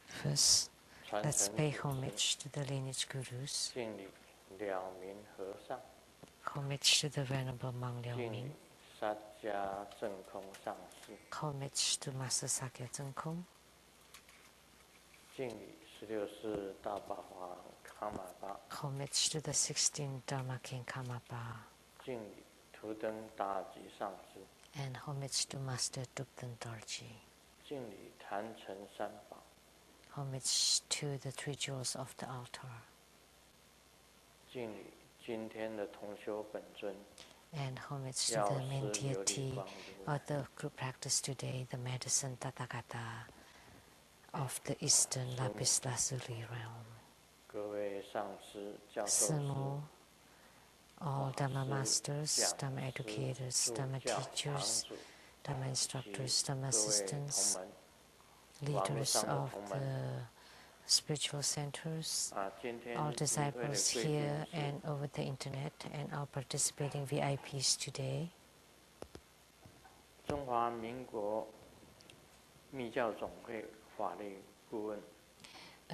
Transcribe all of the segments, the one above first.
First, let's pay homage to the lineage gurus, homage to the Venerable Monk Liao-Ming, homage to Master Sakya Zheng-Kung, homage to the 16th Dharma King Karmapa, and homage to Master Tukden Dorji, homage to the three jewels of the altar, and homage to the main deity of the group practice today, the medicine Tathagata of the Eastern Lapis Lazuli realm. Simu, all Dhamma masters, Dhamma educators, Dhamma teachers, Dhamma instructors, Dhamma assistants, leaders of the spiritual centers, all disciples here and over the internet, and all participating VIPs today.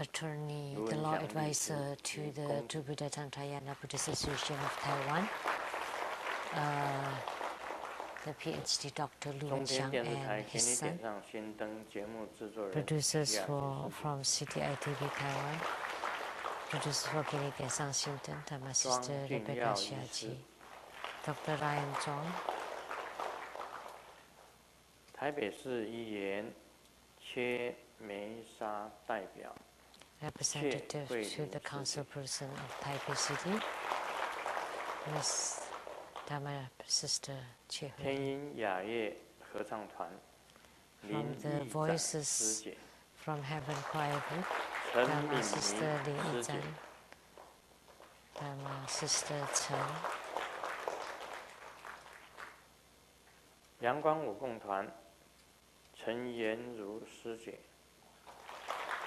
Attorney, the law advisor to the Two Buddha Tantrayana Buddhist Association of Taiwan, the PhD Dr. Lu-Ling Shen Ching and his son, producers from CTI-TV Taiwan, producers for Gini Gesang Shinten, my sister Rebecca Xiaji, Dr. Ryan Zhong, representative to the council person of Taipei City, Miss Dharma Sister Che Hui. From the Voices from Heaven Choir Group, Dharma Sister Li Yizhan, Dharma Sister Chen.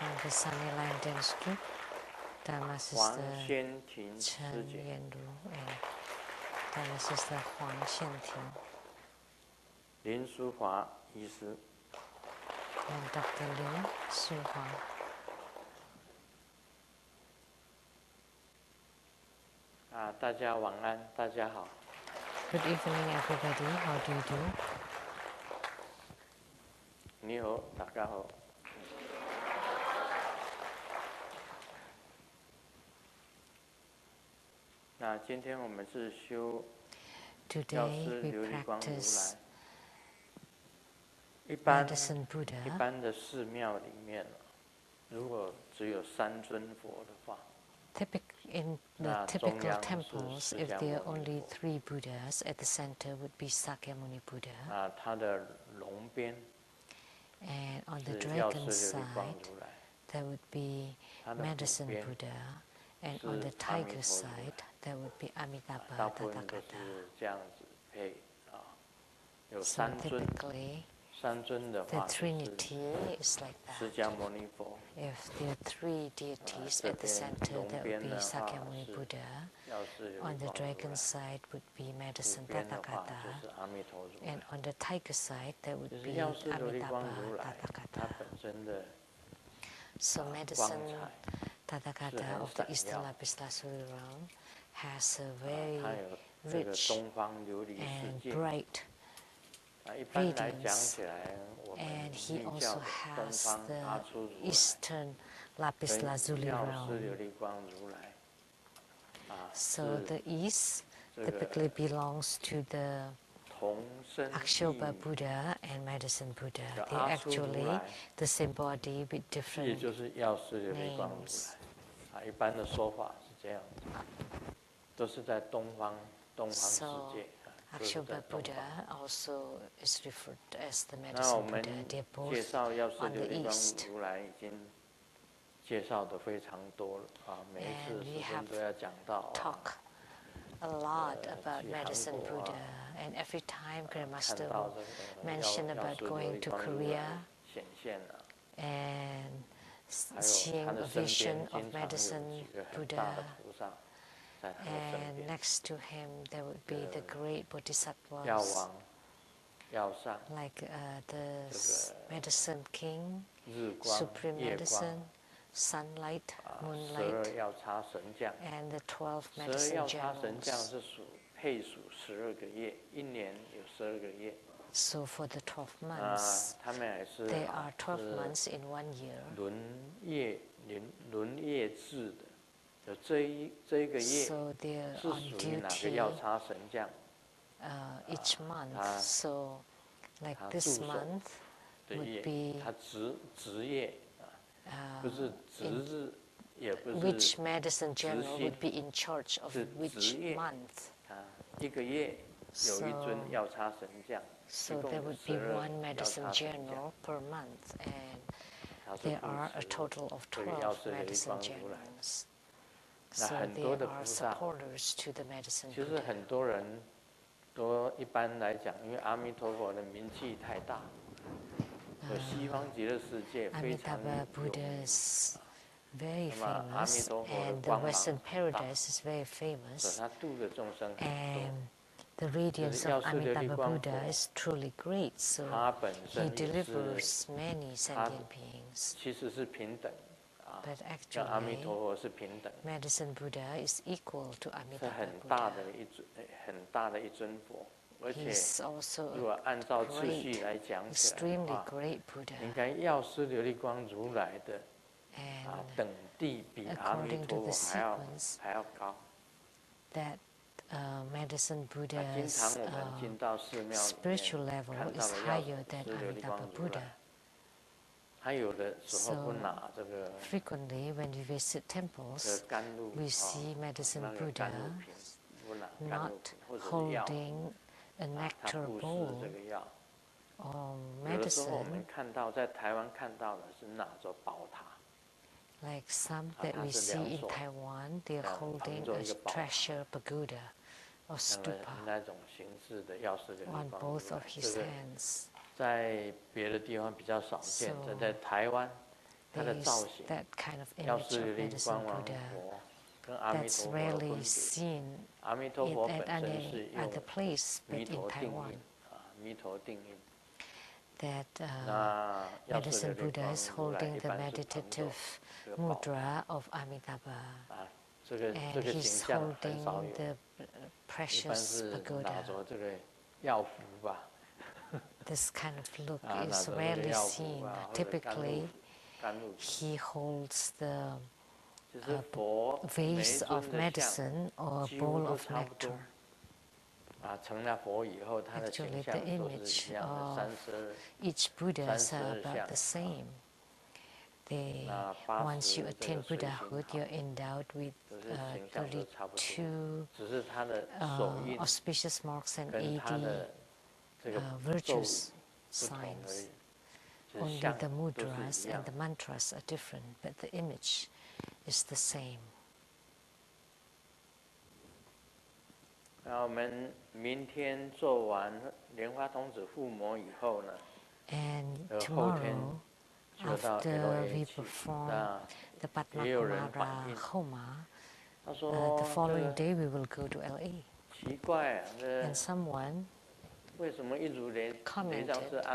From the Sunny Line Dance Group, Dharma Sister Chen Yen-Ru and Dharma Sister Huang Xianting. And Dr. Lin Su-Hua. Good evening, everybody. How do you do? 你好，大家好。那今天我们是修药师琉璃光如来。一般的寺庙里面，如果只有3尊佛的话， In the typical temples, if there are only 3 Buddhas, at the center would be Sakyamuni Buddha. 它的龙边 And on the dragon side, there would be Medicine Buddha. And on the tiger side, there would be Amitabha Tathagata. So typically, the Trinity is like that. If there are 3 deities at the center, there would be Sakyamuni Buddha. On the dragon side would be Medicine Tathagata. And on the tiger side, there would be Amitabha Tathagata. So Medicine Tathagata of the Eastern Lapis Lazuli realm has a very rich and bright radiance, and he also has the Eastern Lapis Lazuli realm. So the East typically belongs to the Akshoba Buddha and Medicine Buddha. They are actually the same body with different names. 一般的说法是这样子，都是在东方世界。 Akshoba Buddha also is referred as the Medicine Buddha. They're both on the East. And we have talked a lot about Medicine Buddha, and every time Grandmaster will mention about going to Korea and seeing a vision of Medicine Buddha. And next to him, there would be the great bodhisattvas like the medicine king, supreme medicine, sunlight, moonlight, and the 12 medicine generals. So for the 12 months, there are 12 months in 1 year. So they're on duty each month. So like this month would be which medicine general would be in charge of which month. So there would be one medicine general per month, and there are a total of 12 medicine generals. So they are supporters to the medicine Buddha. Amitabha Buddha is very famous, and the Western paradise is very famous, and the radiance of Amitabha Buddha is truly great, so he delivers many sentient beings. But actually, medicine Buddha is equal to Amitabha Buddha. He is also a great, extremely great Buddha. And according to the sequence, that medicine Buddha's spiritual level is higher than Amitabha Buddha. So frequently when we visit temples, we see medicine Buddha not holding a nectar bowl or medicine, like some that we see in Taiwan, they are holding a treasure pagoda or stupa on both of his hands. So there is that kind of image of medicine Buddha that's rarely seen at any other place but in Taiwan. That medicine Buddha is holding the meditative mudra of Amitabha, and he's holding the precious pagoda. This kind of look is rarely seen. Typically, he holds the vase of medicine or bowl of nectar. Actually, the image of each Buddha is about the same. Once you attain Buddhahood, you're endowed with 32 auspicious marks and 80 virtuous signs. Only the mudras and the mantras are different, but the image is the same. And tomorrow, after we perform the Padma Kumara Homa, the following day we will go to LA. And someone commented,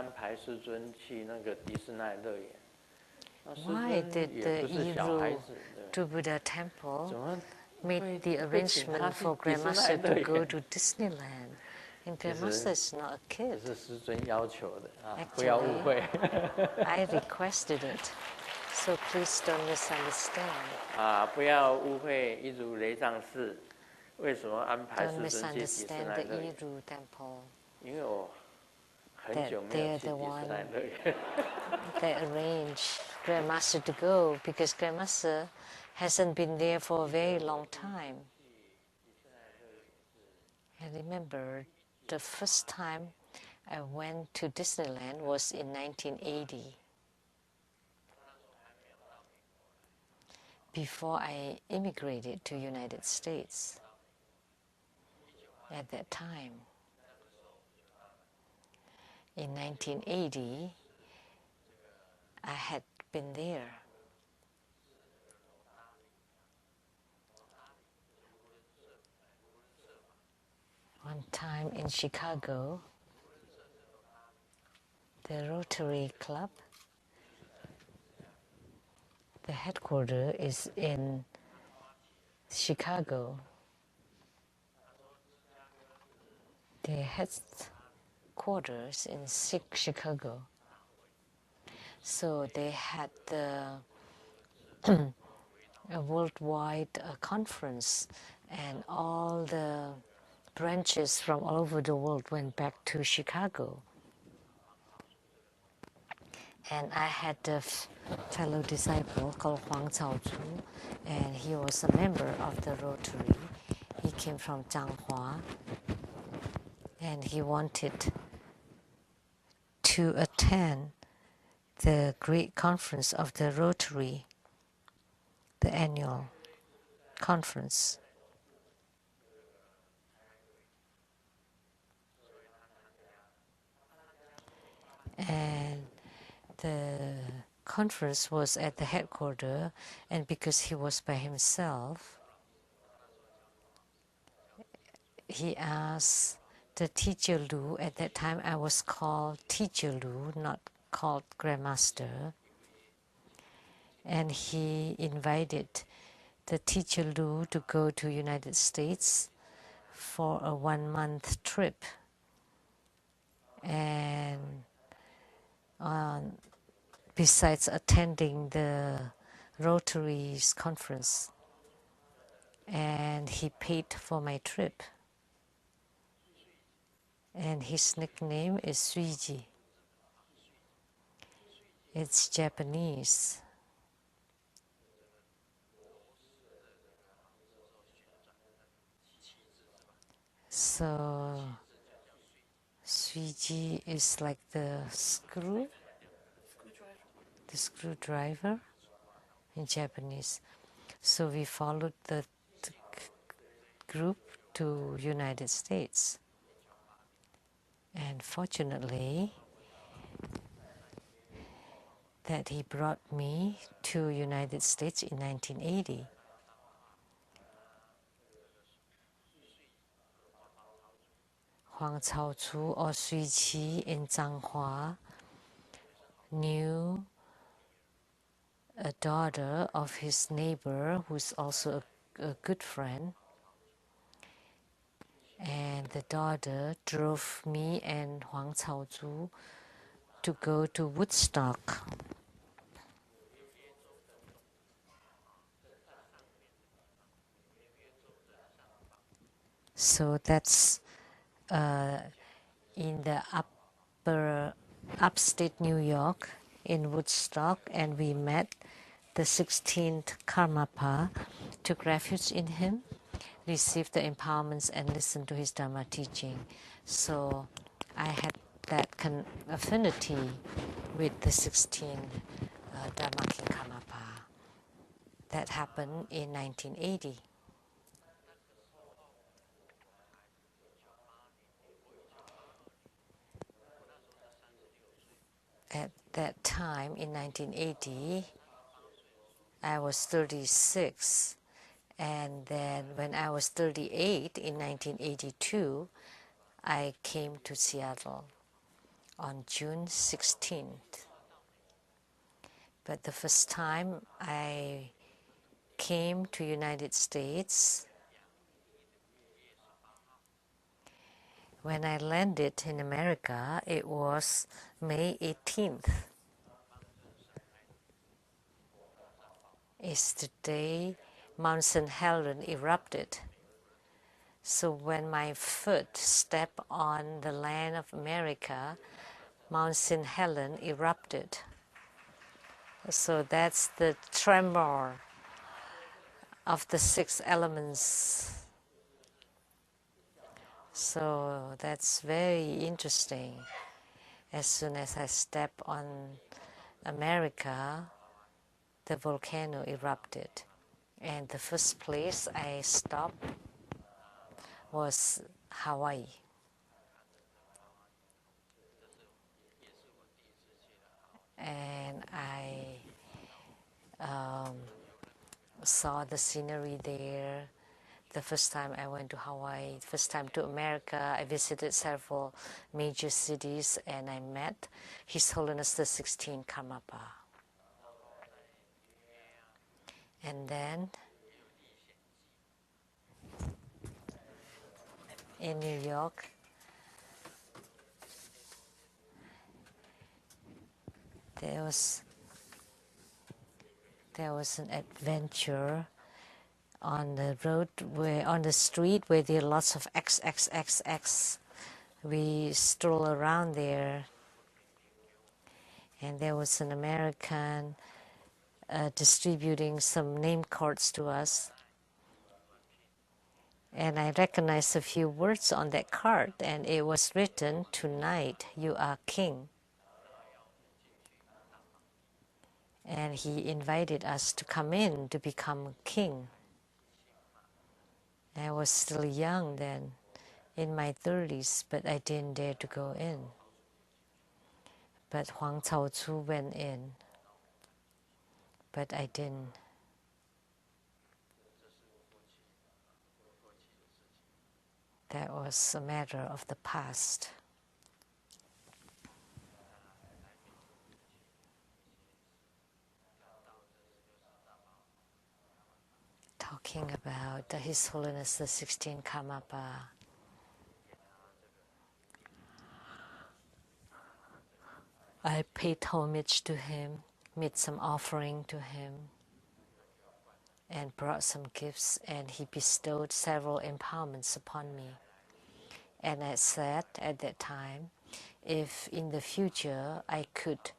why did the Yiru to Buddha temple made the arrangement for Grandmaster to go to Disneyland? And Grandmaster is not a kid. Actually, I requested it, so please don't misunderstand. Don't misunderstand the Yiru temple. That they're the one that arranged Grandmaster to go, because Grandmaster hasn't been there for a very long time. I remember the first time I went to Disneyland was in 1980, before I immigrated to United States. At that time, in 1980, I had been there. One time in Chicago, The Rotary Club, the headquarters is in Chicago. The headquarters in Chicago. So they had a worldwide conference, and all the branches from all over the world went back to Chicago. And I had a fellow disciple called Huang Caozu, and he was a member of the Rotary. He came from Changhua, and he wanted to attend the great conference of the Rotary, the annual conference. And the conference was at the headquarters, and because he was by himself, he asked the teacher Lu. At that time I was called teacher Lu, not called grandmaster, and he invited the teacher Lu to go to United States for a 1-month trip. And besides attending the Rotary's conference, and he paid for my trip. And his nickname is Suiji. It's Japanese. So Suiji is like the screwdriver in Japanese. So we followed the group to United States. And fortunately, that he brought me to United States in 1980. Huang Caozu or Suiji in Changhua knew a daughter of his neighbor who's also a good friend. And the daughter drove me and Huang Caozu to go to Woodstock. So that's in the upstate New York in Woodstock, and we met the 16th Karmapa, took refuge in him, received the empowerments, and listened to his Dharma teaching. So I had that affinity with the 16th Dharma King Karmapa. That happened in 1980. At that time, in 1980, I was 36. And then when I was 38 in 1982, I came to Seattle on June 16th. But the first time I came to United States, when I landed in America, it was May 18th. It's the day Mount St. Helens erupted. So when my foot stepped on the land of America, Mount St. Helens erupted. So that's the tremor of the 6 elements. So that's very interesting. As soon as I step on America, the volcano erupted. And the first place I stopped was Hawaii. And I saw the scenery there, the first time I went to Hawaii, first time to America, I visited several major cities and I met His Holiness the 16th Karmapa. And then in New York, there was an adventure on the road, on the street where there are lots of XXXX. We stroll around there, and there was an American distributing some name cards to us. And I recognized a few words on that card, and it was written, "Tonight you are king." And he invited us to come in to become king. I was still young then, in my 30s, but I didn't dare to go in. But Huang Caozu went in, but I didn't. That was a matter of the past. Talking about His Holiness the 16th Karmapa. I paid homage to him, made some offering to him, and brought some gifts, and he bestowed several empowerments upon me. And I said at that time, if in the future I could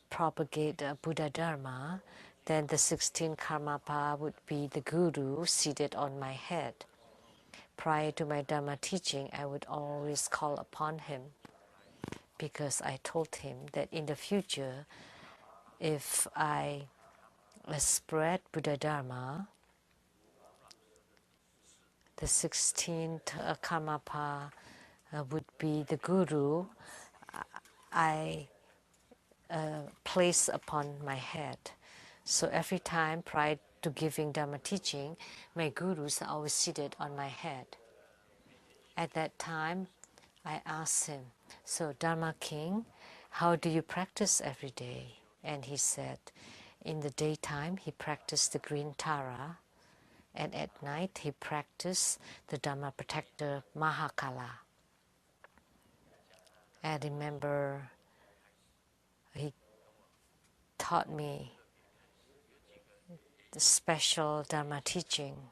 propagate Buddha Dharma, then the 16th Karmapa would be the guru seated on my head. Prior to my Dharma teaching, I would always call upon him, because I told him that in the future, if I spread Buddha Dharma, the 16th Karmapa would be the guru I place upon my head. So every time prior to giving Dharma teaching, my gurus are always seated on my head. At that time, I asked him, "So Dharma King, how do you practice every day?" And he said, in the daytime he practiced the green Tara, and at night he practiced the Dharma protector Mahakala. I remember he taught me the special Dharma teaching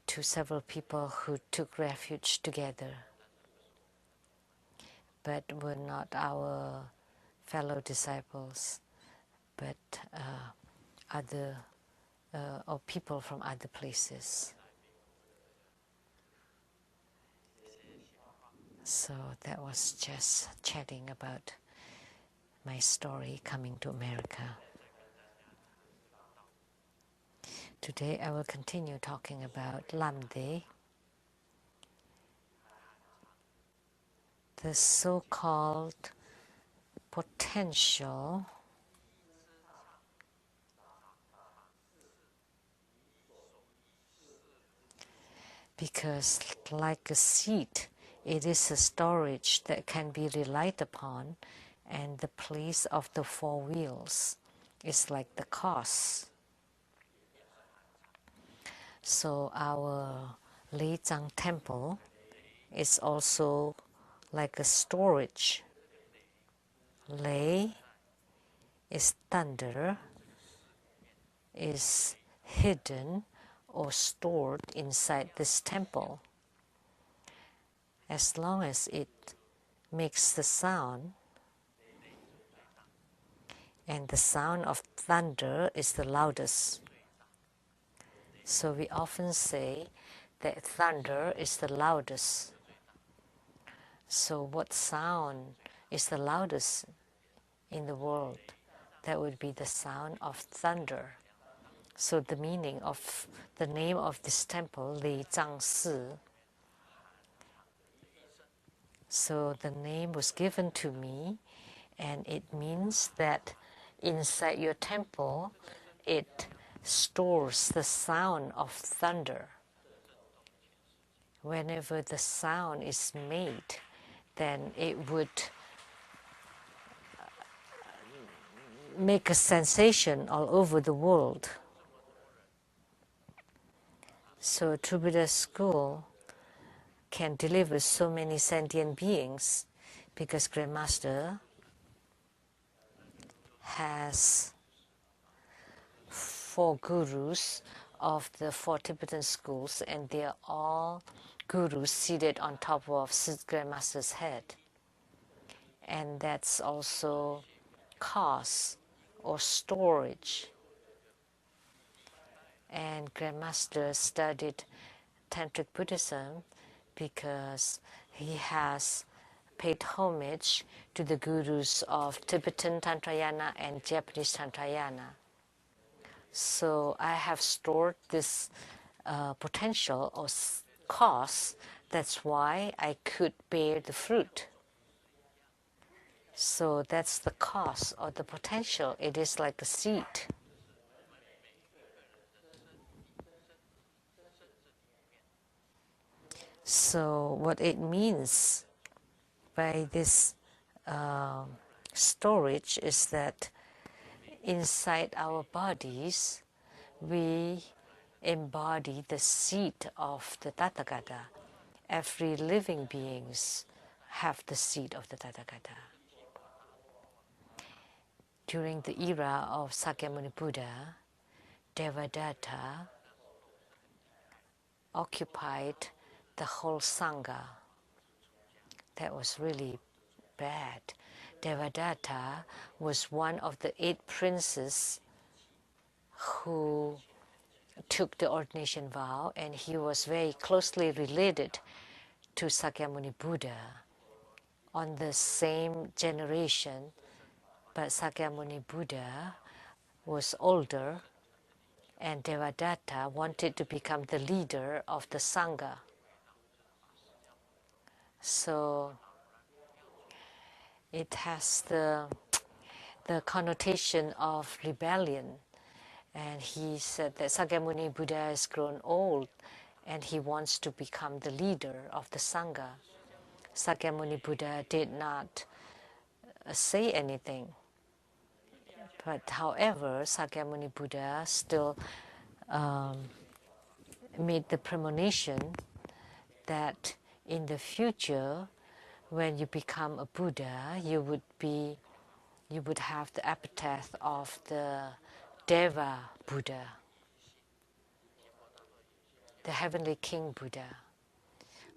to several people who took refuge together, but were not our fellow disciples, but other or people from other places. So that was just chatting about my story coming to America. Today I will continue talking about Lamdre, the so-called potential because like a seed, it is a storage that can be relied upon, and the place of the four wheels is like the cause. So our Leizang temple is also like a storage. Lei is thunder, is hidden or stored inside this temple. As long as it makes the sound, and the sound of thunder is the loudest. So we often say that thunder is the loudest. So what sound is the loudest in the world? That would be the sound of thunder. So the meaning of the name of this temple, Li Zhang Si. So the name was given to me, and it means that inside your temple, it stores the sound of thunder. Whenever the sound is made, then it would make a sensation all over the world. So True Buddha School can deliver so many sentient beings because Grandmaster has 4 gurus of the 4 Tibetan schools, and they are all gurus seated on top of Grandmaster's head. And that's also cause or storage. And Grandmaster studied Tantric Buddhism because he has paid homage to the gurus of Tibetan Tantrayana and Japanese Tantrayana. So I have stored this potential or cause. That's why I could bear the fruit. So that's the cause or the potential. It is like a seed. So what it means by this storage is that inside our bodies, we embody the seed of the Tathagata. Every living beings have the seed of the Tathagata. During the era of Sakyamuni Buddha, Devadatta occupied the whole Sangha. That was really bad. Devadatta was one of the 8 princes who took the ordination vow, and he was very closely related to Sakyamuni Buddha on the same generation. But Sakyamuni Buddha was older, and Devadatta wanted to become the leader of the Sangha. So it has the connotation of rebellion. And he said that Sakyamuni Buddha has grown old and he wants to become the leader of the Sangha. Sakyamuni Buddha did not say anything. But however, Sakyamuni Buddha still made the premonition that in the future, when you become a Buddha, you would have the epithet of the Deva Buddha, the heavenly king Buddha.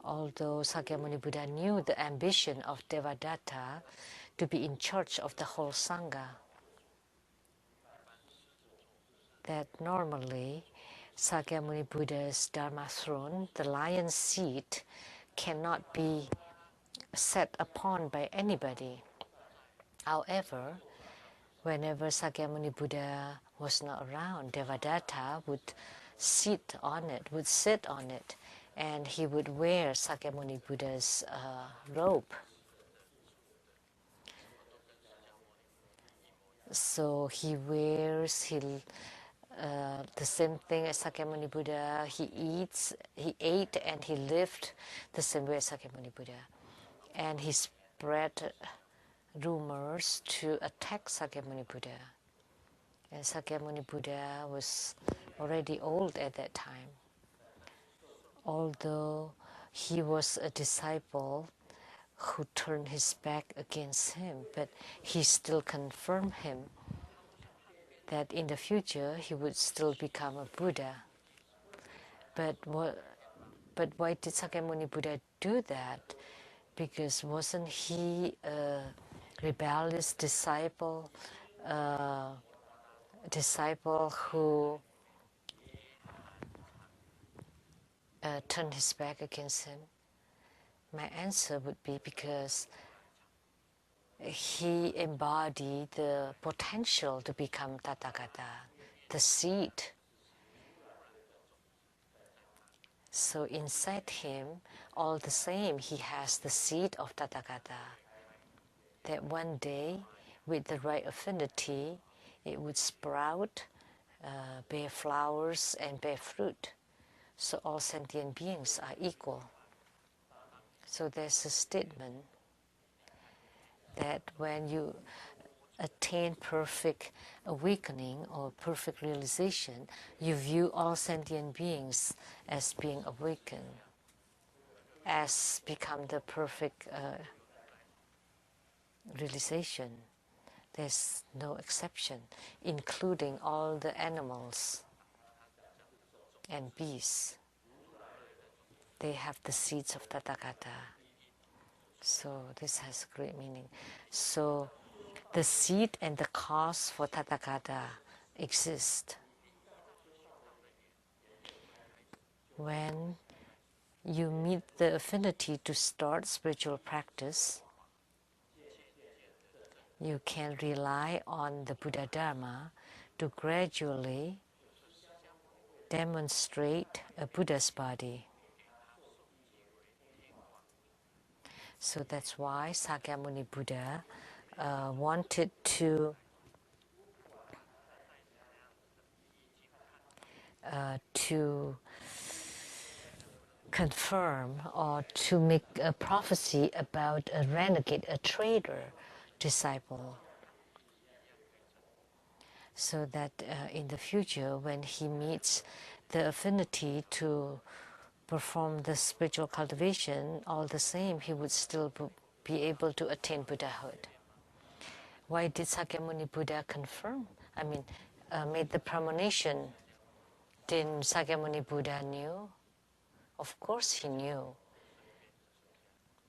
Although Sakyamuni Buddha knew the ambition of Devadatta to be in charge of the whole Sangha, that normally Sakyamuni Buddha's Dharma throne, the lion's seat, cannot be set upon by anybody. However, whenever Sakyamuni Buddha was not around, Devadatta would sit on it, and he would wear Sakyamuni Buddha's robe. So he wears the same thing as Sakyamuni Buddha. He ate and he lived the same way as Sakyamuni Buddha. And he spread rumors to attack Sakyamuni Buddha. And Sakyamuni Buddha was already old at that time. Although he was a disciple who turned his back against him, but he still confirmed him that in the future he would still become a Buddha. But why did Sakyamuni Buddha do that? Because wasn't he a rebellious disciple who turned his back against him? My answer would be because he embodied the potential to become Tathagata, the seed. So inside him, all the same, he has the seed of Tathagata. That one day, with the right affinity, it would sprout bear flowers and bear fruit. So all sentient beings are equal. So there's a statement that when you attain perfect awakening or perfect realization, you view all sentient beings as being awakened, as become the perfect realization. There's no exception, including all the animals and beasts. They have the seeds of Tathagata. So this has great meaning. So the seed and the cause for Tathagata exist. When you meet the affinity to start spiritual practice, you can rely on the Buddha Dharma to gradually demonstrate a Buddha's body. So that's why Sakyamuni Buddha wanted to confirm or to make a prophecy about a renegade, a traitor disciple, so that in the future, when he meets the affinity to perform the spiritual cultivation, all the same, he would still be able to attain Buddhahood. Why did Sakyamuni Buddha confirm? Made the premonition. Didn't Sakyamuni Buddha knew? Of course he knew.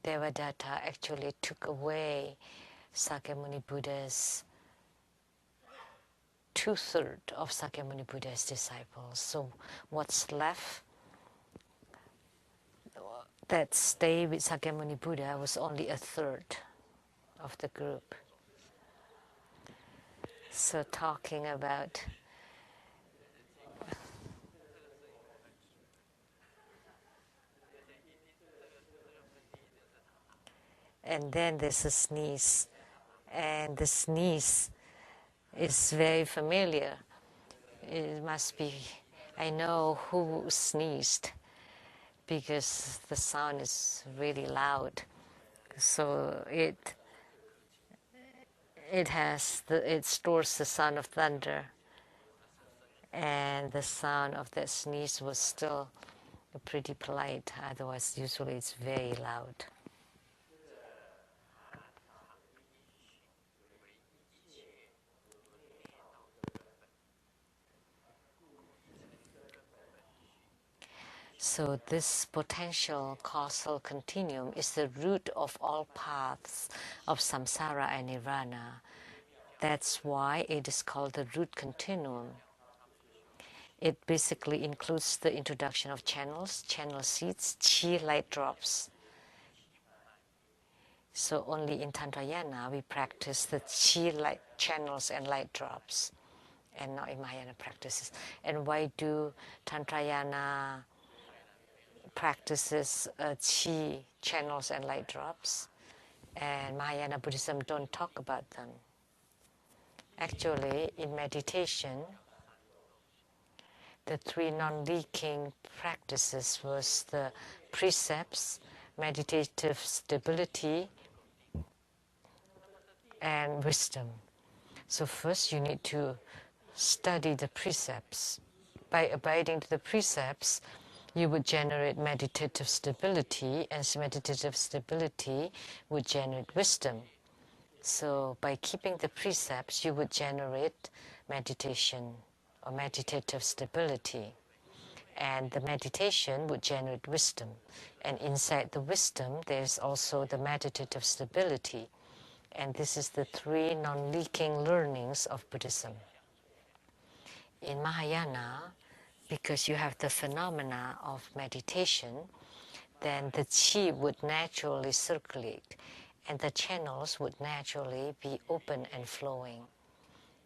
Devadatta actually took away Sakyamuni Buddha's 2/3 of Sakyamuni Buddha's disciples. So what's left that stayed with Sakyamuni Buddha was only 1/3 of the group. So talking about and then there's a sneeze, and the sneeze is very familiar. It must be, I know who sneezed because the sound is really loud. So it stores the sound of thunder, and the sound of that sneeze was still pretty polite. Otherwise, usually it's very loud. So this potential causal continuum is the root of all paths of samsara and nirvana. That's why it is called the root continuum. It basically includes the introduction of channels, channel seeds, chi light drops. So only in Tantrayana we practice the chi light channels and light drops, and not in Mahayana practices. And why do Tantrayana practices chi channels and light drops, and Mahayana Buddhism don't talk about them? Actually, in meditation, the 3 non-leaking practices was the precepts, meditative stability, and wisdom. So first you need to study the precepts. By abiding to the precepts, you would generate meditative stability, and meditative stability would generate wisdom. So by keeping the precepts, you would generate meditation or meditative stability. And the meditation would generate wisdom. And inside the wisdom, there's also the meditative stability. And this is the 3 non-leaking learnings of Buddhism. In Mahayana, because you have the phenomena of meditation, then the chi would naturally circulate, and the channels would naturally be open and flowing,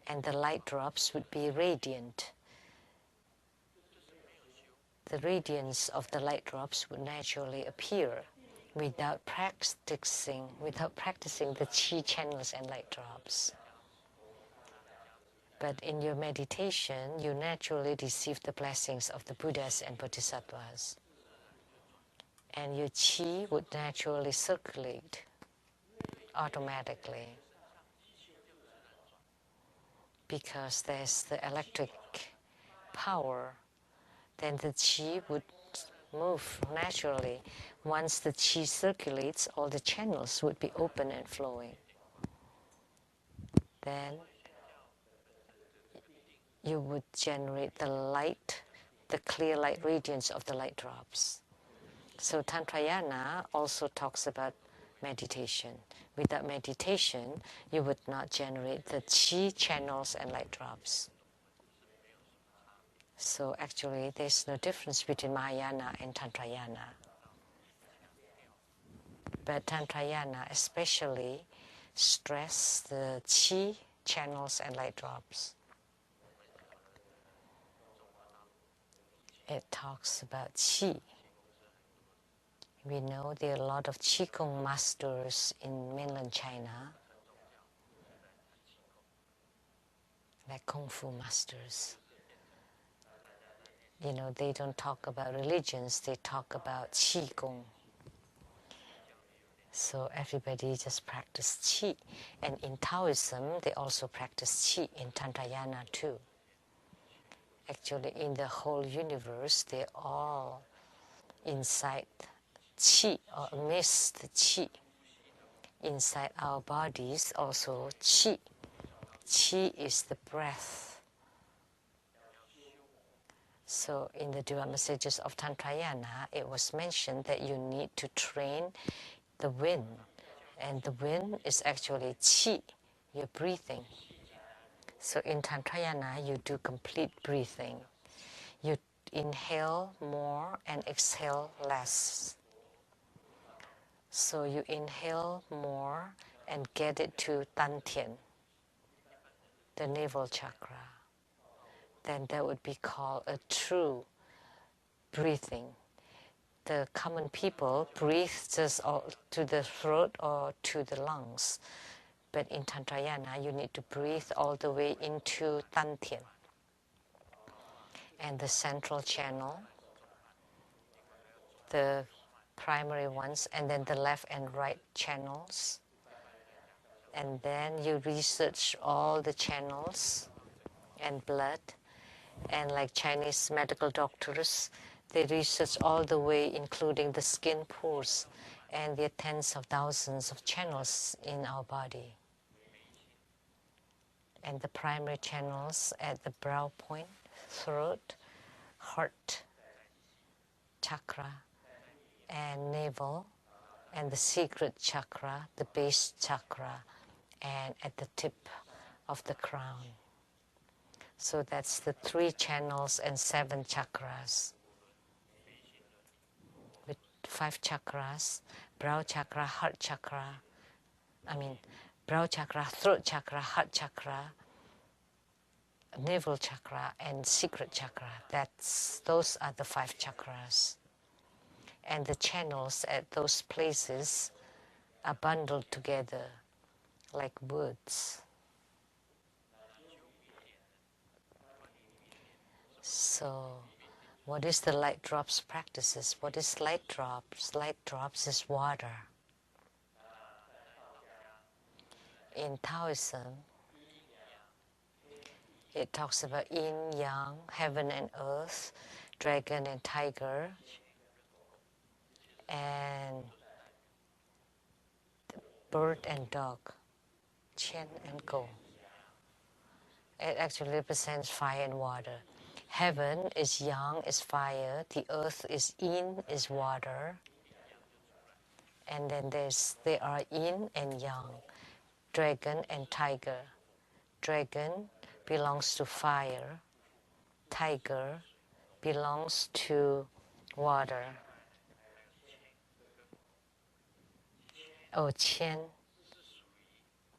and the light drops would be radiant. The radiance of the light drops would naturally appear without practicing the chi channels and light drops. But in your meditation, you naturally receive the blessings of the Buddhas and Bodhisattvas. And your qi would naturally circulate automatically because there's the electric power. Then the qi would move naturally. Once the qi circulates, all the channels would be open and flowing. Then you would generate the light, the clear light radiance of the light drops. So Tantrayana also talks about meditation. Without meditation, you would not generate the qi channels and light drops. So actually, there's no difference between Mahayana and Tantrayana. But Tantrayana especially stress the qi channels and light drops. It talks about qi. We know there are a lot of qigong masters in mainland China, like kung fu masters. You know, they don't talk about religions, they talk about qigong. So everybody just practice qi. And in Taoism, they also practice qi in Tantrayana too. Actually, in the whole universe, they're all inside qi or amidst the qi. Inside our bodies also qi. Qi is the breath. So in the Dua Messages of Tantrayana, it was mentioned that you need to train the wind. And the wind is actually qi, your breathing. So in Tantrayana, you do complete breathing. You inhale more and exhale less. So you inhale more and get it to Dantian, the navel chakra. Then that would be called a true breathing. The common people breathe just to the throat or to the lungs. But in Tantrayana, you need to breathe all the way into Dantian. And the central channel, the primary ones, and then the left and right channels. And then you research all the channels and blood. And like Chinese medical doctors, they research all the way, including the skin pores, and there are tens of thousands of channels in our body. And the primary channels at the brow point, throat, heart, chakra, and navel, and the secret chakra, the base chakra, and at the tip of the crown. So that's the 3 channels and 7 chakras. With 5 chakras, brow chakra, heart chakra, brow chakra, throat chakra, heart chakra, navel chakra, and secret chakra. Those are the 5 chakras. And the channels at those places are bundled together like woods. So, what is the light drops practices? What is light drops? Light drops is water. In Taoism, it talks about yin, yang, heaven and earth, dragon and tiger, and bird and dog, qian and gong. It actually represents fire and water. Heaven is yang, is fire. The earth is yin, is water. And then there are yin and yang, dragon and tiger. Dragon belongs to fire. Tiger belongs to water. Oh, qian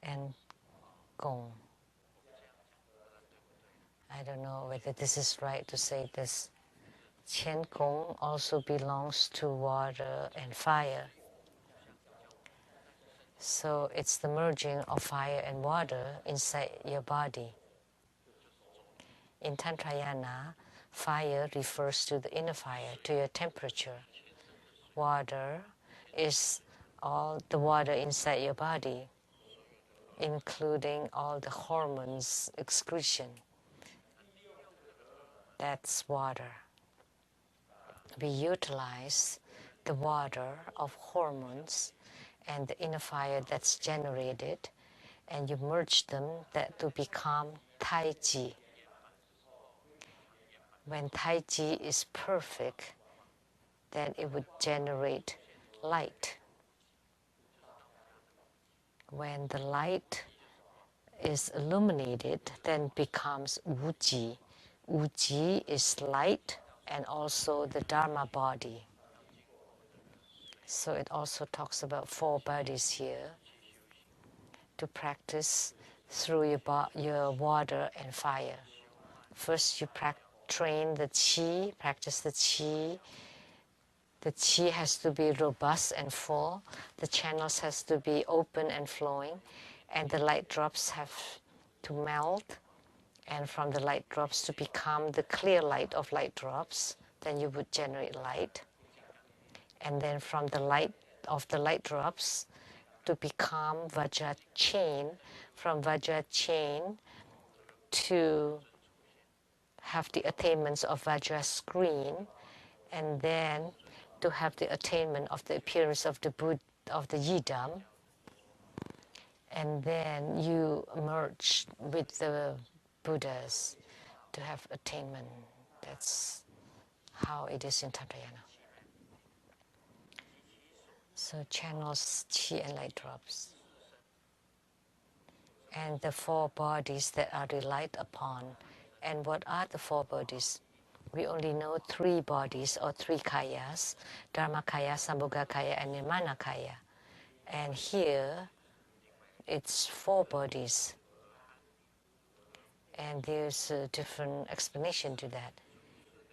and gong. I don't know whether this is right to say this. Qian gong also belongs to water and fire. So it's the merging of fire and water inside your body. In Tantrayana, fire refers to the inner fire, to your temperature. Water is all the water inside your body, including all the hormones excretion. That's water. We utilize the water of hormones and the inner fire that's generated, and you merge them that to become Tai Chi. When Tai Chi is perfect, then it would generate light. When the light is illuminated, then becomes Wuji. Wuji is light and also the Dharma body. So it also talks about 4 bodies here to practice through your water and fire. First, you train the Qi, practice the Qi. The Qi has to be robust and full. The channels has to be open and flowing. And the light drops have to melt. And from the light drops to become the clear light of light drops, then you would generate light. And then from the light of the light drops to become Vajra chain, from Vajra chain to have the attainments of Vajra screen, and then to have the attainment of the appearance of the of the Yidam, and then you merge with the Buddhas to have attainment. That's how it is in Tantrayana. So channels, chi and light drops. And the 4 bodies that are relied upon. And what are the 4 bodies? We only know 3 bodies or 3 kayas, Dharmakaya, Sambhogakaya, and Nirmanakaya. And here, it's 4 bodies. And there's a different explanation to that.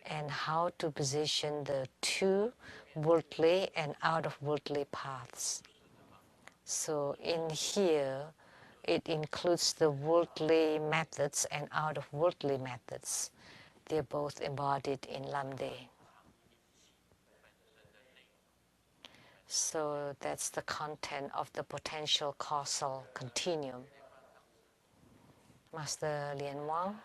And how to position the 2 worldly and out-of-worldly paths. So in here, it includes the worldly methods and out-of-worldly methods. They're both embodied in Lamdre. So that's the content of the potential causal continuum. Master Lian Wang.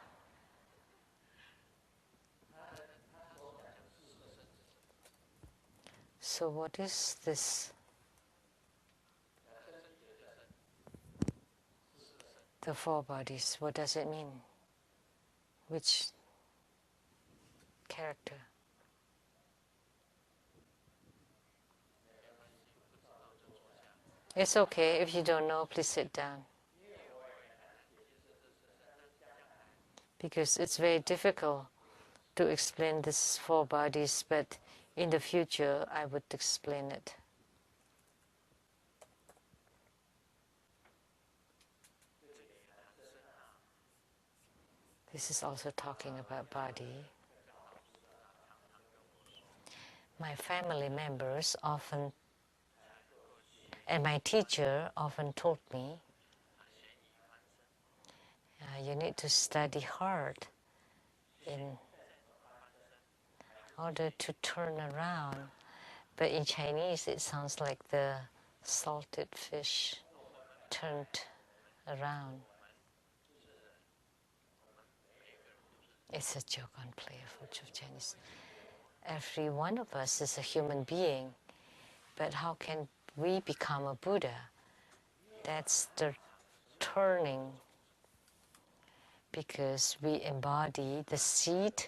So what is this? The 4 bodies, what does it mean? Which character? It's okay, if you don't know, please sit down. Because it's very difficult to explain these 4 bodies, but in the future I would explain it. This is also talking about body. My family members often, and my teacher often told me, you need to study hard in order to turn around. But in Chinese it sounds like the salted fish turned around. It's a joke on playful of Chinese. Every one of us is a human being, but how can we become a Buddha? That's the turning, because we embody the seed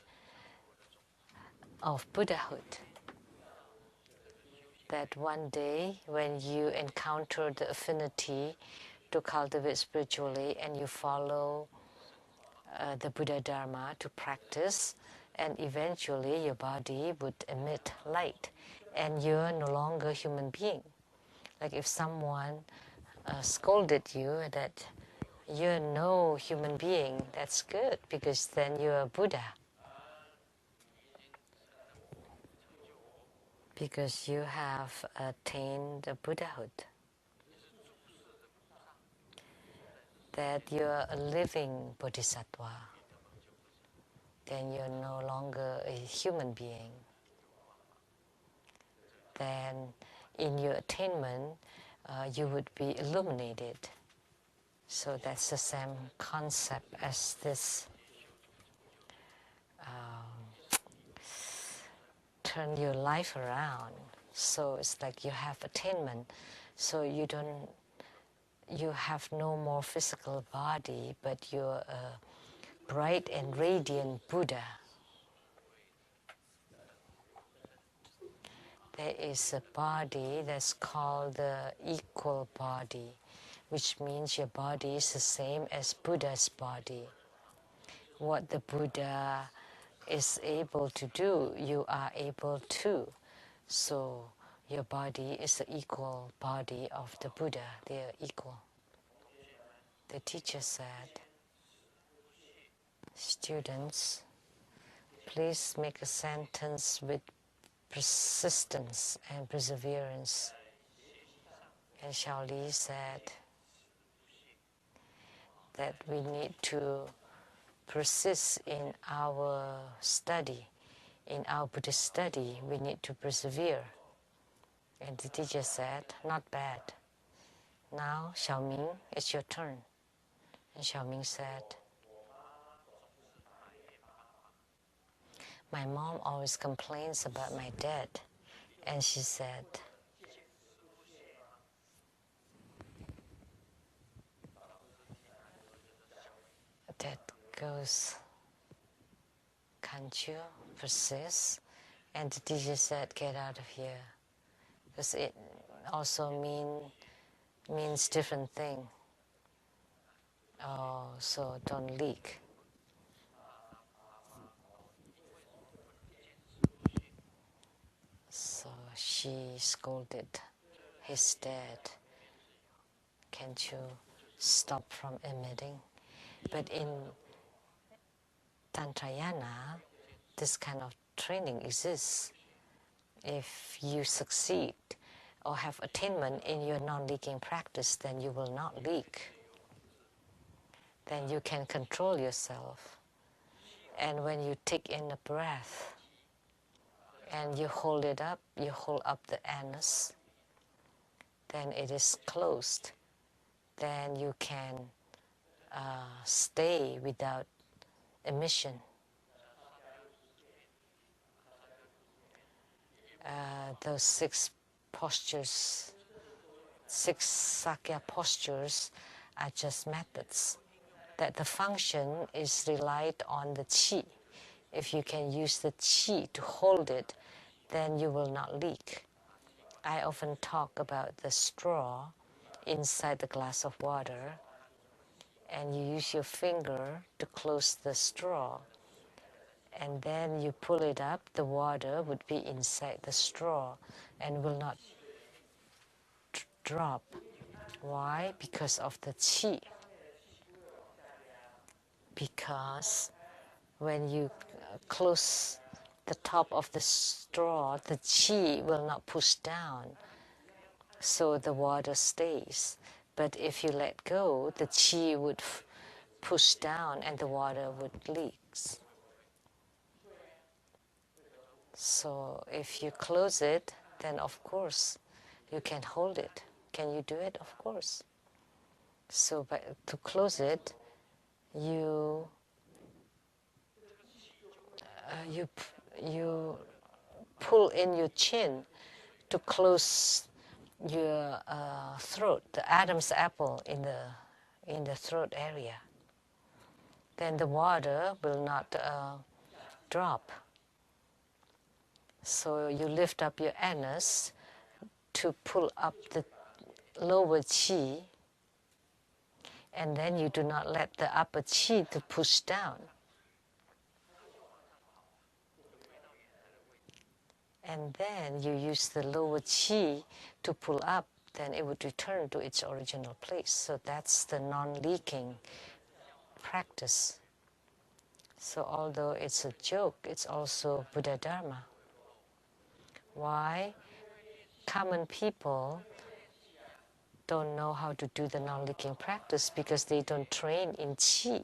of Buddhahood. That one day when you encounter the affinity to cultivate spiritually and you follow the Buddha Dharma to practice, and eventually your body would emit light and you're no longer a human being. Like if someone scolded you that you're no human being, that's good, because then you're a Buddha. Because you have attained the Buddhahood. That you're a living Bodhisattva. then you're no longer a human being. Then in your attainment, you would be illuminated. So that's the same concept as this turn your life around. So it's like you have attainment. So you have no more physical body, but you're a bright and radiant Buddha. There is a body that's called the equal body, which means your body is the same as Buddha's body. What the Buddha is able to do, you are able to. So your body is the equal body of the Buddha. They are equal. The teacher said, students, please make a sentence with persistence and perseverance. And Shaoli said that we need to persist in our study. In our Buddhist study, we need to persevere. And the teacher said, not bad. Now, Xiaoming, it's your turn. And Xiaoming said, my mom always complains about my dad. And she said, that goes, can't you persist? And the teacher said, get out of here. Because it also means different thing. Oh, so don't leak. So she scolded his dad. Can't you stop from emitting? But in Tantrayana, this kind of training exists. If you succeed or have attainment in your non-leaking practice, then you will not leak. Then you can control yourself. And when you take in a breath and you hold it up, you hold up the anus, then it is closed. Then you can stay without emission. Those 6 postures, 6 Sakya postures are just methods. That the function is relied on the qi. If you can use the qi to hold it, then you will not leak. I often talk about the straw inside the glass of water, and you use your finger to close the straw, and then you pull it up, the water would be inside the straw and will not drop. Why? Because of the qi. Because when you close the top of the straw, the qi will not push down, so the water stays. But if you let go, the qi would push down and the water would leak. So if you close it, then of course you can hold it. Can you do it? Of course. So to close it, you pull in your chin to close your throat, the Adam's apple in the throat area. Then the water will not drop. So you lift up your anus to pull up the lower qi, and then you do not let the upper qi to push down. And then you use the lower qi to pull up, then it would return to its original place. So that's the non-leaking practice. So although it's a joke, it's also Buddha Dharma. Why? Common people don't know how to do the non-leaking practice because they don't train in qi.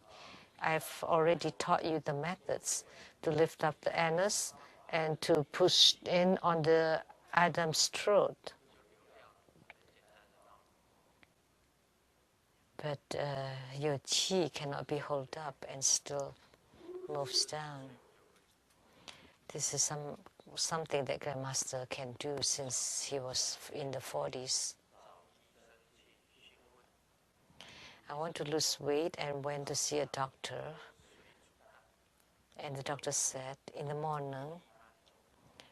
I've already taught you the methods to lift up the anus and to push in on the Adam's throat. But your chi cannot be held up and still moves down. This is something that Grandmaster can do since he was in the 40s. I want to lose weight and went to see a doctor. And the doctor said, in the morning,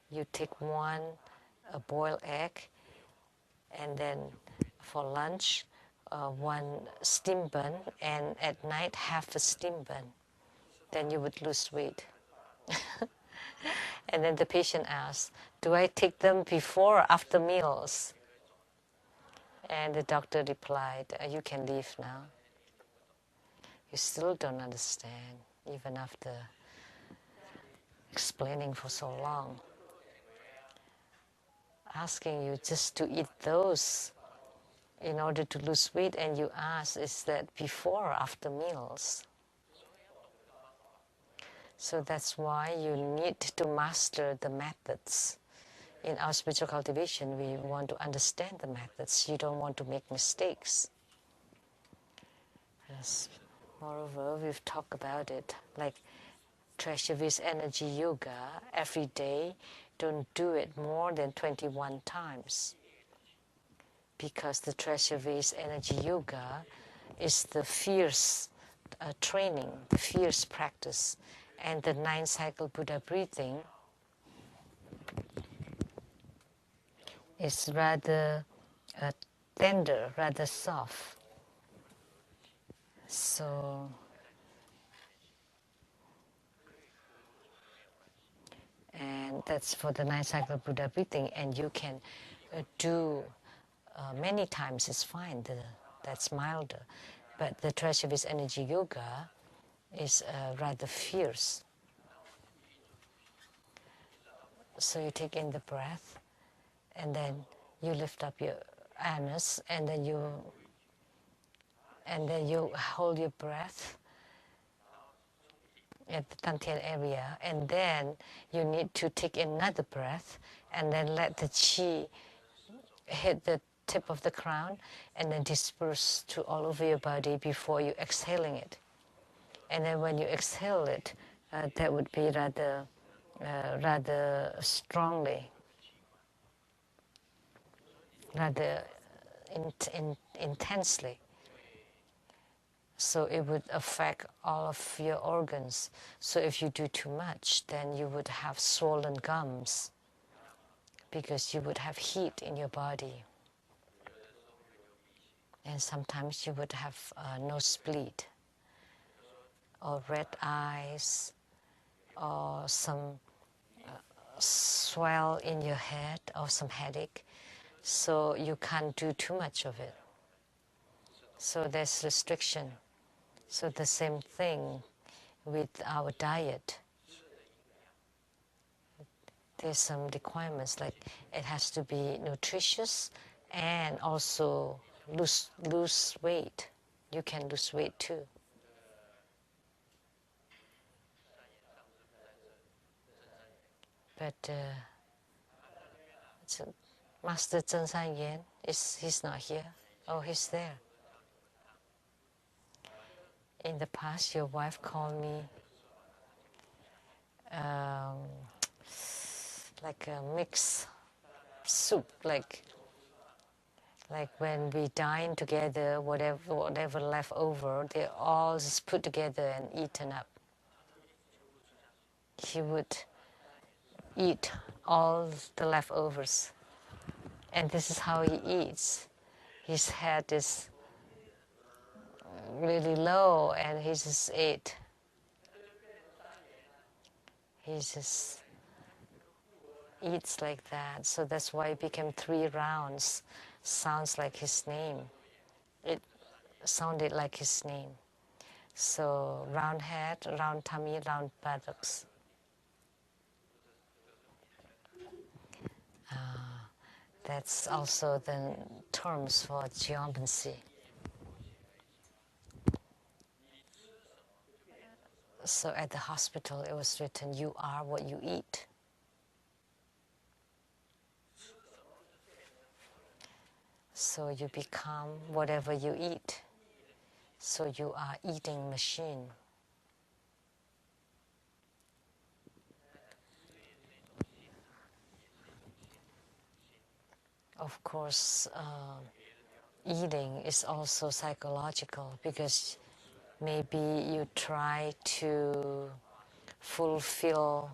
you take one boiled egg, and then for lunch, one steam bun, and at night, half a steam bun. Then you would lose weight. And then the patient asked, do I take them before or after meals? And the doctor replied, you can leave now. You still don't understand, even after explaining for so long. Asking you just to eat those in order to lose weight, and you ask, is that before or after meals? So that's why you need to master the methods. In our spiritual cultivation, we want to understand the methods. You don't want to make mistakes. Yes. Moreover, we've talked about it, like Treasury's energy yoga, every day, don't do it more than 21 times. Because the Treasury's energy yoga is the fierce training, the fierce practice. And the 9-cycle Buddha breathing is rather tender, rather soft. So, and that's for the 9-cycle Buddha breathing, and you can do many times, it's fine, that's milder. But the Treasury's energy yoga is rather fierce. So you take in the breath, and then you lift up your anus, and then you hold your breath at the dantian area, and then you need to take another breath, and then let the chi hit the tip of the crown, and then disperse to all over your body before you exhaling it. And then when you exhale it, that would be rather strongly, rather intensely. So it would affect all of your organs. So if you do too much, then you would have swollen gums because you would have heat in your body. And sometimes you would have nosebleed or red eyes or some swell in your head or some headache. So you can't do too much of it. So there's restriction. So the same thing with our diet. There's some requirements, like it has to be nutritious and also lose weight. You can lose weight too. But Master Sheng-Yen, he's not here. Oh, he's there. In the past, your wife called me like a mixed soup, like when we dine together, whatever left over, they're all just put together and eaten up. He would eat all the leftovers, and this is how he eats. His head is really low, and he just ate. He just eats like that. So that's why it became 3 rounds. Sounds like his name. It sounded like his name. So round head, round tummy, round buttocks. That's also the terms for geomancy. So at the hospital it was written, you are what you eat. So you become whatever you eat. So you are eating machine. Of course, eating is also psychological, because maybe you try to fulfill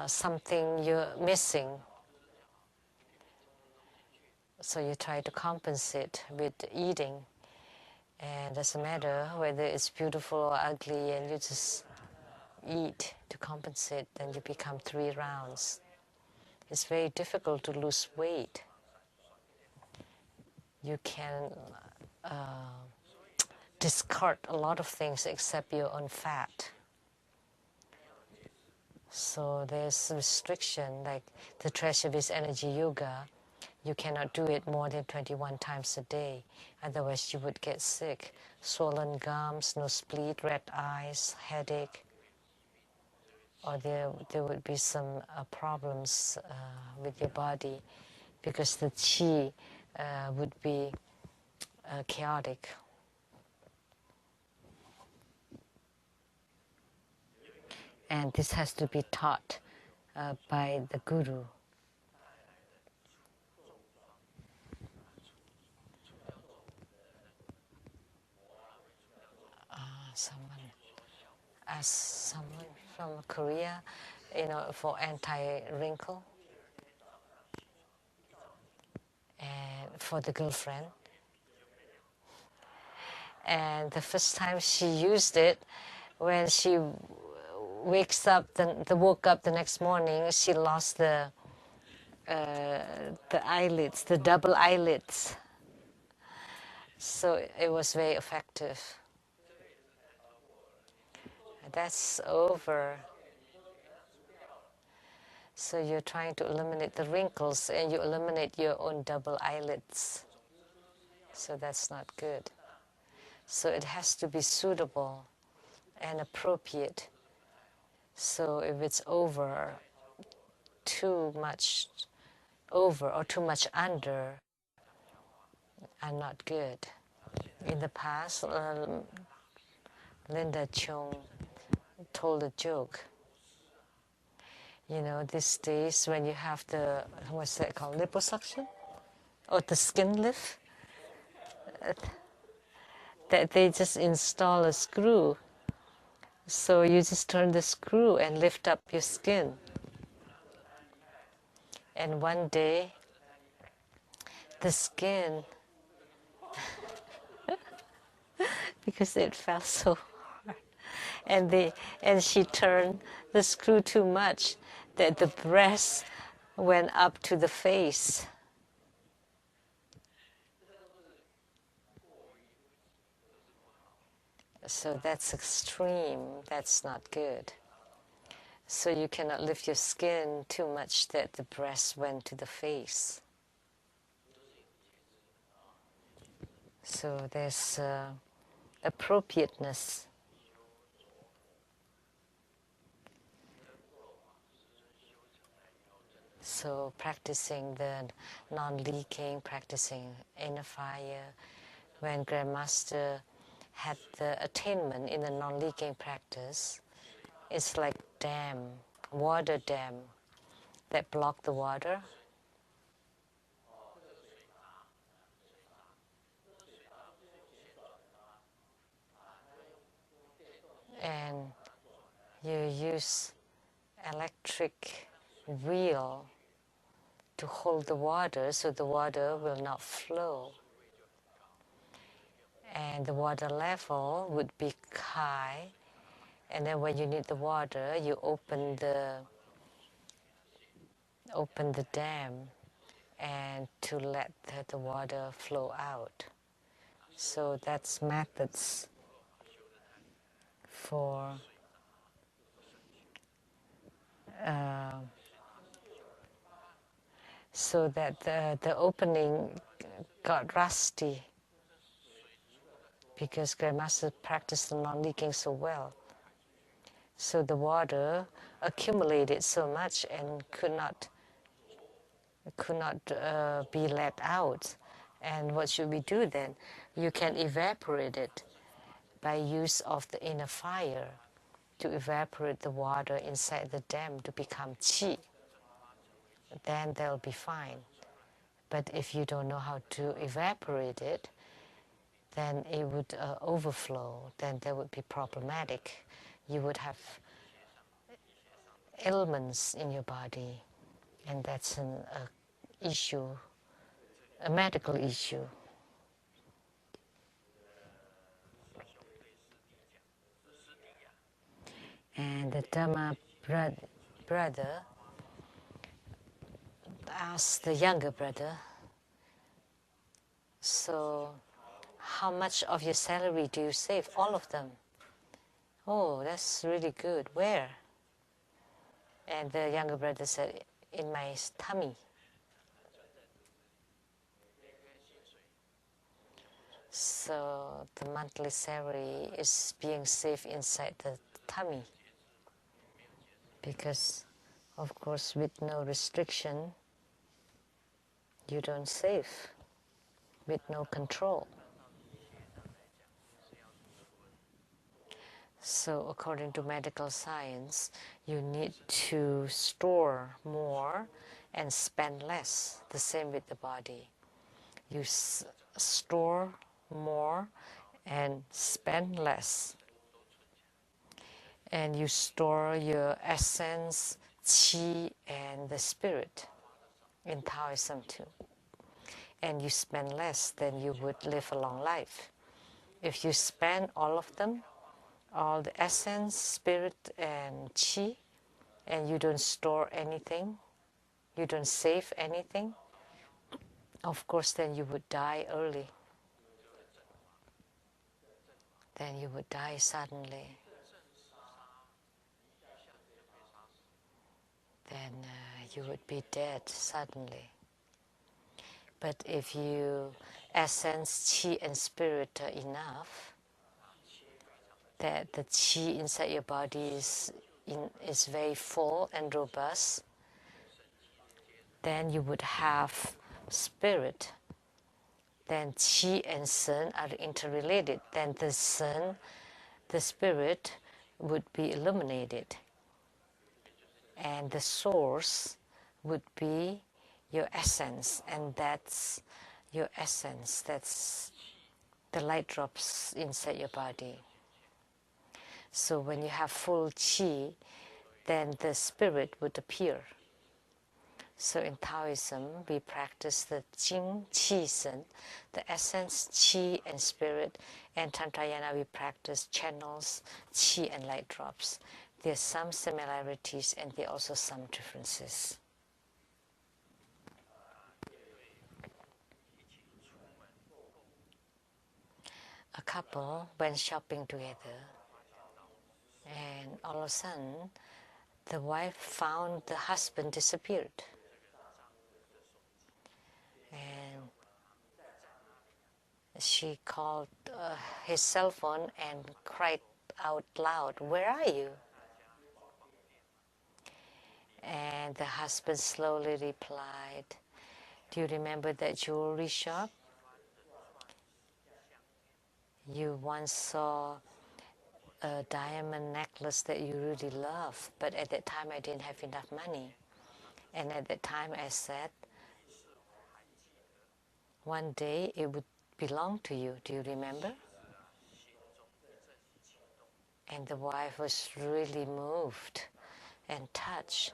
something you're missing. So you try to compensate with eating. And it doesn't matter whether it's beautiful or ugly, and you just eat to compensate, then you become 3 rounds. It's very difficult to lose weight. You can discard a lot of things except your own fat. So there's restriction, like the treasure is energy yoga. You cannot do it more than 21 times a day, otherwise you would get sick. Swollen gums, nosebleed, red eyes, headache, or there would be some problems with your body, because the qi would be chaotic. And this has to be taught by the guru. Someone asked someone from Korea, for anti-wrinkle, and for the girlfriend. And the first time she used it, when she woke up the next morning, she lost the eyelids, the double eyelids. So it was very effective. That's over. So you're trying to eliminate the wrinkles, and you eliminate your own double eyelids. So that's not good. So it has to be suitable and appropriate. So if it's too much over or too much under, are not good. In the past, Linda Chung told a joke. These days when you have the, what's that called, liposuction? Or the skin lift? That they just install a screw. So you just turn the screw and lift up your skin. And one day, the skin, because it felt so hard, and she turned the screw too much, that the breast went up to the face. So that's extreme. That's not good. So you cannot lift your skin too much that the breast went to the face. So there's appropriateness. So practicing the non-leaking, practicing inner fire. When Grandmaster had the attainment in the non-leaking practice, it's like dam, water dam that block the water. And you use electric wheel to hold the water, so the water will not flow. And the water level would be high. And then when you need the water, you open the dam and to let the water flow out. So that's methods for so that the opening got rusty, because Grandmaster practiced the non-leaking so well. So the water accumulated so much and could not be let out. And what should we do then? You can evaporate it by use of the inner fire to evaporate the water inside the dam to become qi. Then they'll be fine. But if you don't know how to evaporate it, then it would overflow. Then that would be problematic. You would have ailments in your body, and that's an issue, a medical issue. And the Dhamma brother asked the younger brother, so how much of your salary do you save? All of them. Oh, that's really good. Where? And the younger brother said, in my tummy. So the monthly salary is being saved inside the tummy. Because, of course, with no restriction, you don't save. With no control. So according to medical science, you need to store more and spend less. The same with the body. You store more and spend less. And you store your essence, qi, and the spirit in Taoism too. And you spend less, then you would live a long life. If you spend all of them, all the essence, spirit, and qi, and you don't store anything, you don't save anything, of course then you would die early. Then you would die suddenly. Then you would be dead suddenly. But if you essence, qi, and spirit are enough, that the qi inside your body is very full and robust, then you would have spirit. Then qi and sen are interrelated. Then the sen, the spirit, would be illuminated. And the source would be your essence, and that's your essence. That's the light drops inside your body. So when you have full qi, then the spirit would appear. So in Taoism, we practice the Jing, Qi, Sen, the essence, Qi, and spirit. And Tantrayana, we practice channels, Qi, and light drops. There are some similarities and there are also some differences. A couple went shopping together, and all of a sudden, the wife found the husband disappeared. And she called his cell phone and cried out loud, "Where are you?" And the husband slowly replied, "Do you remember that jewelry shop? You once saw a diamond necklace that you really love, but at that time I didn't have enough money. And at that time I said, one day it would belong to you. Do you remember?" And the wife was really moved and touched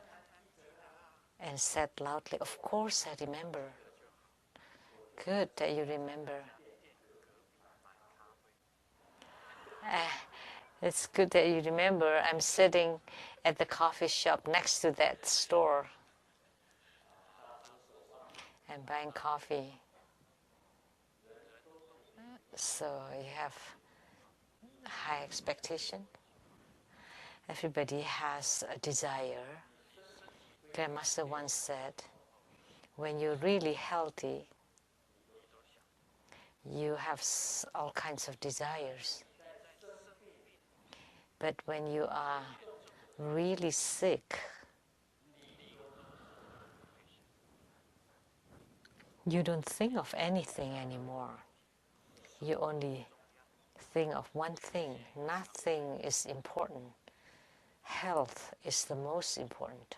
and said loudly, "Of course I remember." Good that you remember. It's good that you remember. I'm sitting at the coffee shop next to that store and buying coffee. So you have high expectation. Everybody has a desire. Grandmaster once said, when you're really healthy, you have all kinds of desires. But when you are really sick, you don't think of anything anymore. You only think of one thing. Nothing is important. Health is the most important.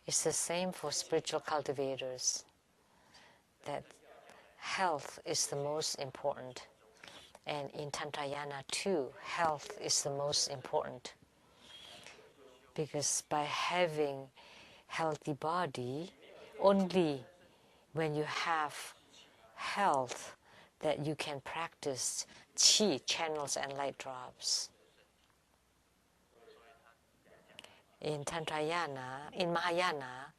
It's the same for spiritual cultivators, that health is the most important. And in Tantrayana too, health is the most important. Because by having healthy body, only when you have health that you can practice qi, channels and light drops. In Tantrayana, in Mahayana,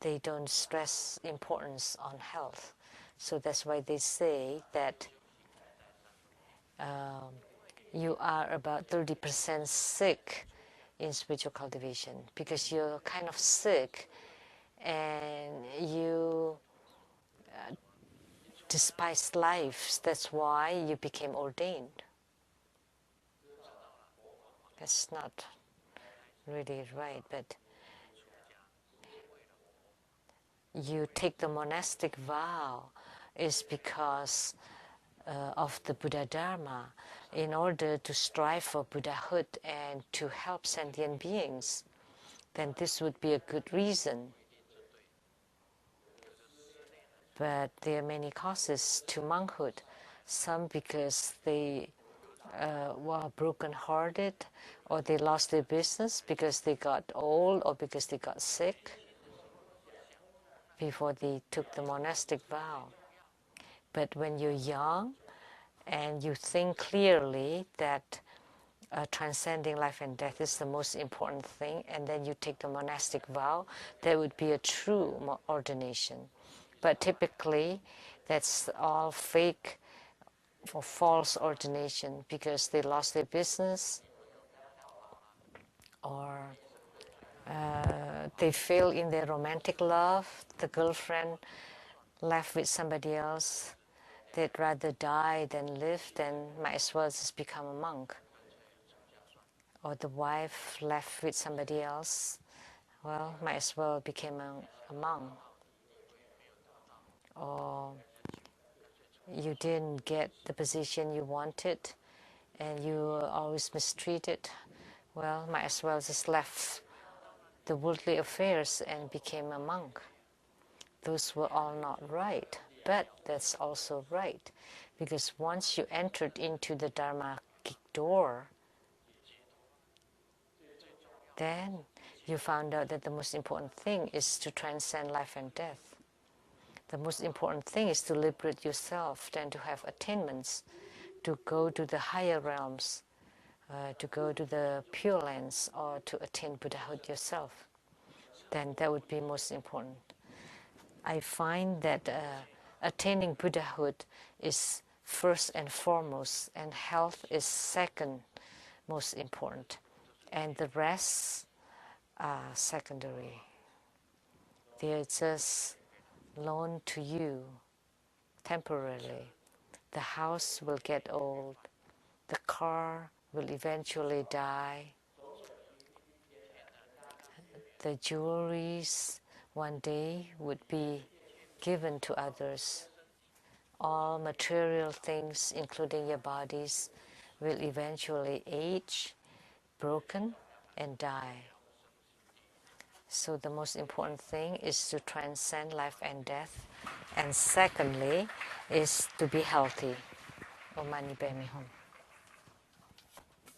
they don't stress importance on health. So that's why they say that you are about 30% sick in spiritual cultivation, because you're kind of sick and you despise life. That's why you became ordained. That's not really right, but you take the monastic vow is because of the Buddha Dharma, in order to strive for Buddhahood and to help sentient beings, then this would be a good reason. But there are many causes to monkhood. Some because they were broken-hearted, or they lost their business because they got old, or because they got sick before they took the monastic vow. But when you're young and you think clearly that transcending life and death is the most important thing, and then you take the monastic vow, that would be a true ordination. But typically, that's all fake or false ordination, because they lost their business, or they fail in their romantic love. The girlfriend left with somebody else. They'd rather die than live, then might as well just become a monk. Or the wife left with somebody else, well, might as well become a monk. Or you didn't get the position you wanted and you were always mistreated, well, might as well just left the worldly affairs and became a monk. Those were all not right, but that's also right, because once you entered into the Dharma door, then you found out that the most important thing is to transcend life and death. The most important thing is to liberate yourself, then to have attainments, to go to the higher realms, to go to the Pure Lands, or to attain Buddhahood yourself. Then that would be most important. I find that attaining Buddhahood is first and foremost, and health is second most important, and the rest are secondary. They're just loaned to you temporarily. The house will get old, the car will eventually die, the jewelries one day would be given to others. All material things, including your bodies, will eventually age, broken, and die. So the most important thing is to transcend life and death. And secondly, is to be healthy. Om Mani Padme Hum.